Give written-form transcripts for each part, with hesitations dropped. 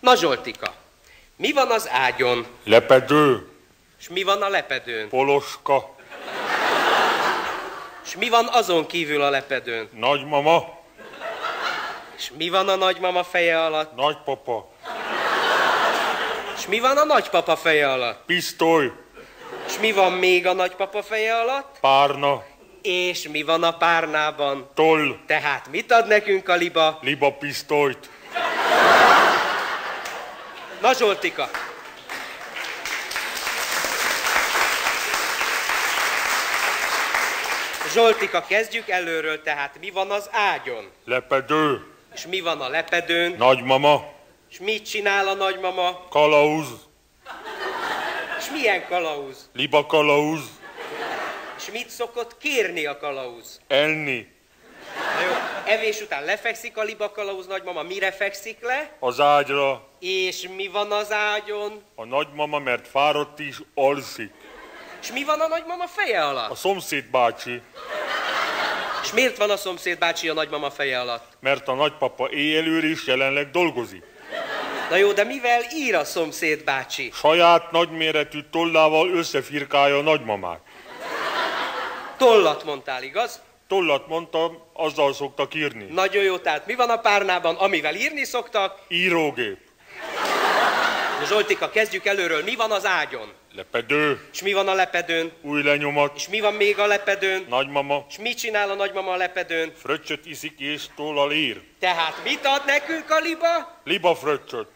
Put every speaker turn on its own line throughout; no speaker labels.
Na Zsoltika, mi van az ágyon?
Lepedő.
És mi van a lepedőn?
Poloska.
És mi van azon kívül a lepedőn?
Nagymama.
És mi van a nagymama feje alatt?
Nagypapa.
És mi van a nagypapa feje alatt?
Pisztoly.
És mi van még a nagypapa feje alatt?
Párna.
És mi van a párnában?
Toll.
Tehát mit ad nekünk a liba?
Liba pisztolyt.
Na Zsoltika! Zsoltika, kezdjük előről, tehát mi van az ágyon?
Lepedő.
És mi van a lepedőn?
Nagymama.
És mit csinál a nagymama?
Kalauz.
És milyen kalauz?
Liba kalauz.
És mit szokott kérni a kalauz?
Enni.
Na jó, evés után lefekszik a liba kalauz nagymama, mire fekszik le?
Az ágyra.
És mi van az ágyon?
A nagymama, mert fáradt is, alszik.
És mi van a nagymama feje
A
alatt?
szomszéd bácsi.
És miért van a szomszéd bácsi a nagymama feje alatt?
Mert a nagypapa éjjelőr is jelenleg dolgozik.
Na jó, de mivel ír a szomszéd bácsi?
Saját nagyméretű tollával összefirkálja a nagymamát.
Tollat mondtál, igaz?
Tollat mondtam, azzal szoktak írni.
Nagyon jó, tehát mi van a párnában, amivel írni szoktak?
Írógép.
Zsoltika, kezdjük előről. Mi van az ágyon?
Lepedő.
És mi van a lepedőn?
Új lenyomat.
És mi van még a lepedőn?
Nagymama.
És mit csinál a nagymama a lepedőn?
Fröccsöt iszik és tollal ír.
Tehát mit ad nekünk a liba?
Liba fröccsöt.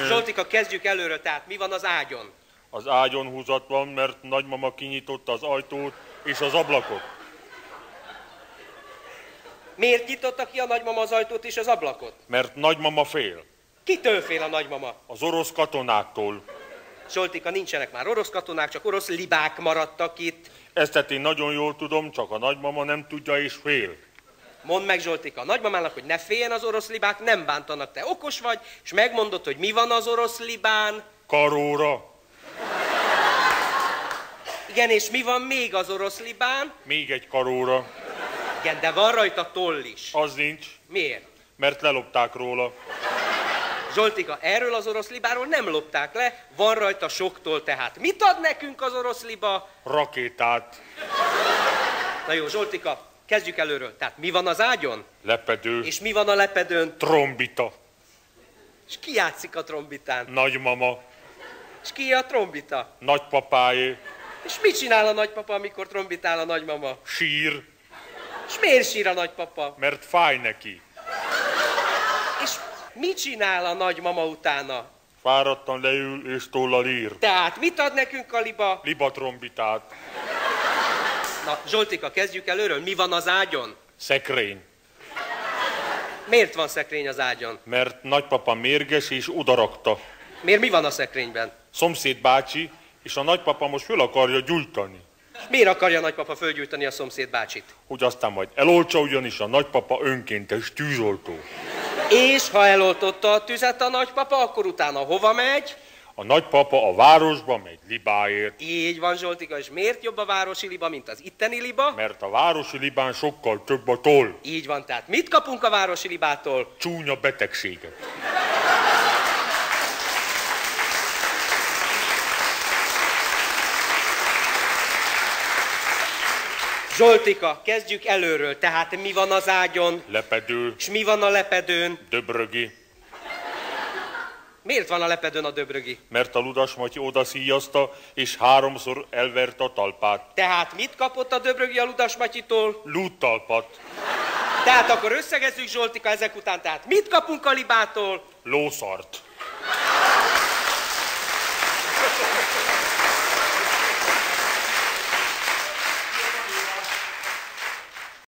Zsoltika, kezdjük előről, tehát mi van az ágyon?
Az ágyon húzat van, mert nagymama kinyitotta az ajtót és az ablakot.
Miért nyitotta ki a nagymama az ajtót és az ablakot?
Mert nagymama fél.
Kitől fél a nagymama?
Az orosz katonáktól.
Zsoltika, nincsenek már orosz katonák, csak orosz libák maradtak itt.
Ezt én nagyon jól tudom, csak a nagymama nem tudja és fél.
Mondd meg, Zsoltika, a nagymamának, hogy ne féljen az orosz libák, nem bántanak, te okos vagy, és megmondod, hogy mi van az orosz libán.
Karóra.
Igen, és mi van még az orosz libán?
Még egy karóra.
Igen, de van rajta toll is.
Az nincs,
Miért?
mert lelopták róla.
Zsoltika, erről az orosz libáról nem lopták le, van rajta sok toll, tehát mit ad nekünk az orosz liba?
Rakétát.
Na jó, Zsoltika, kezdjük előről. Tehát mi van az ágyon?
Lepedő.
És mi van a lepedőn?
Trombita.
És ki játszik a trombitán?
Nagymama.
És ki a trombita?
Nagypapáé.
És mit csinál a nagypapa, amikor trombitál a nagymama?
Sír.
És miért sír a nagypapa?
Mert fáj neki.
És mit csinál a nagymama utána?
Fáradtan leül és tollal ír.
Tehát mit ad nekünk a liba?
Liba trombitát.
Na, Zsoltika, kezdjük előről. Mi van az ágyon?
Szekrény.
Miért van szekrény az ágyon?
Mert nagypapa mérges és odarakta.
Miért mi van a szekrényben?
Szomszéd bácsi, és a nagypapa most föl akarja gyújtani.
Miért akarja a nagypapa fölgyújtani a szomszéd bácsit?
Hogy aztán majd eloltsa, ugyanis a nagypapa önkéntes tűzoltó.
És ha eloltotta a tüzet a nagypapa, akkor utána hova megy?
A nagypapa a városba megy libáért.
Így van, Zsoltika, és miért jobb a városi liba, mint az itteni liba?
Mert a városi libán sokkal több a toll.
Így van, tehát mit kapunk a városi libától?
Csúnya betegséget.
Zsoltika, kezdjük előről, tehát mi van az ágyon?
Lepedő.
És mi van a lepedőn?
Döbrögi.
Miért van a lepedőn a döbrögi?
Mert a Ludas Matyi oda szíjazta, és 3-szor elverte a talpát.
Tehát mit kapott a döbrögi a Ludas Matyitól?
Lúttalpat.
Tehát akkor összegezzük, Zsoltika, ezek után, tehát mit kapunk a libától?
Lószart.